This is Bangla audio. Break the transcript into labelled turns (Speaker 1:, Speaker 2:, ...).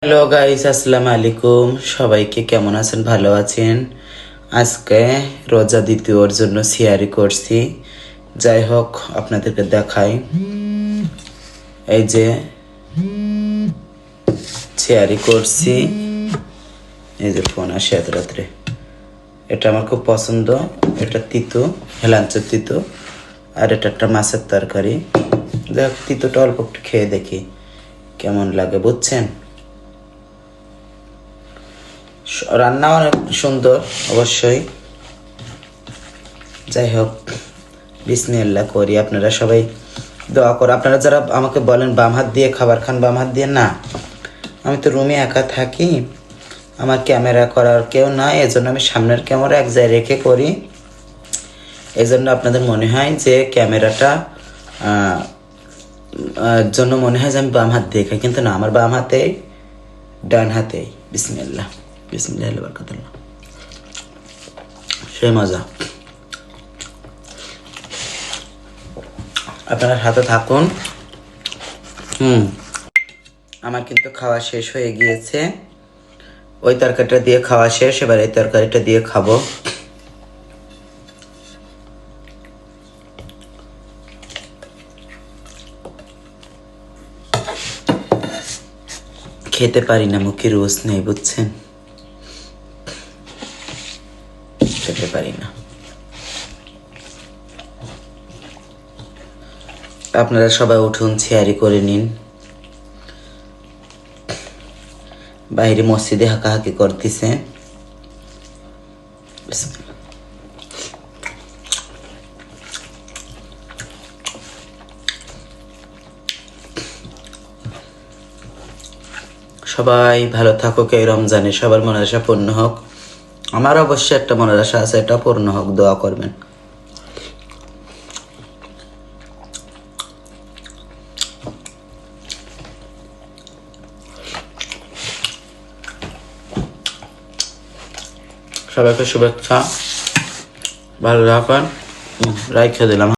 Speaker 1: হ্যালো গাইস, আসসালামু আলাইকুম। সবাইকে কেমন আছেন? ভালো আছেন? আজকে রোজা দ্বিতীয়র জন্য সিয়ারি করছি। যাই হোক, আপনাদেরকে দেখাই। এই যে সিয়ারি করছি। এই যে ফোন আসে এত রাত্রে। এটা আমার খুব পছন্দ। এটা তিতো, হেলাঞ্চের তিতো। আর এটা একটা মাছের তরকারি। দেখ, তিতোটা অল্প একটু খেয়ে দেখি কেমন লাগে, বুঝছেন? রান্না অনেক সুন্দর অবশ্যই। যাই হোক, বিসমিল্লাহ করি। আপনারা সবাই দোয়া করো। আপনারা যারা আমাকে বলেন বাম হাত দিয়ে খাবার খান, বাম হাত দিয়ে, না, আমি তো রুমে একা থাকি, আমার ক্যামেরা করার কেউ নাই, এজন্য আমি সামনের ক্যামেরা এক জায়গায় রেখে করি। এজন্য আপনাদের মনে হয় যে ক্যামেরাটা জন্য মনে হয় যে আমি বাম হাত দিয়ে খাই, কিন্তু না, আমার বাম হাতেই, ডান হাতেই। বিসমিল্লাহ, বিসমিল্লাহ বারাকাতুল্লাহ। সেই মজা। আপনারা হাতে থাকুন। আমার কিন্তু খাওয়া শেষ হয়ে গিয়েছে। ওই তরকারিটা দিয়ে খাওয়া শেষ, এবার এই তরকারিটা দিয়ে খাবো। খেতে পারি না, মুখে রোজ নেই, বুঝছেন? খেতে পারি না। আপনারা সবাই উঠুন, ছিয়ারি করে নিন। বাইরে মসজিদে হাঁকাহাঁকি করতেছে। সবাই ভালো থাকুক এই রমজানে, সবার মনের আশা পূর্ণ হোক। আমার অবশ্যই একটা মনের আশা আছে, এটা পূর্ণ হোক, দোয়া করবেন। সবাইকে শুভেচ্ছা, ভালো রাখবেন। রাইখে দিলাম।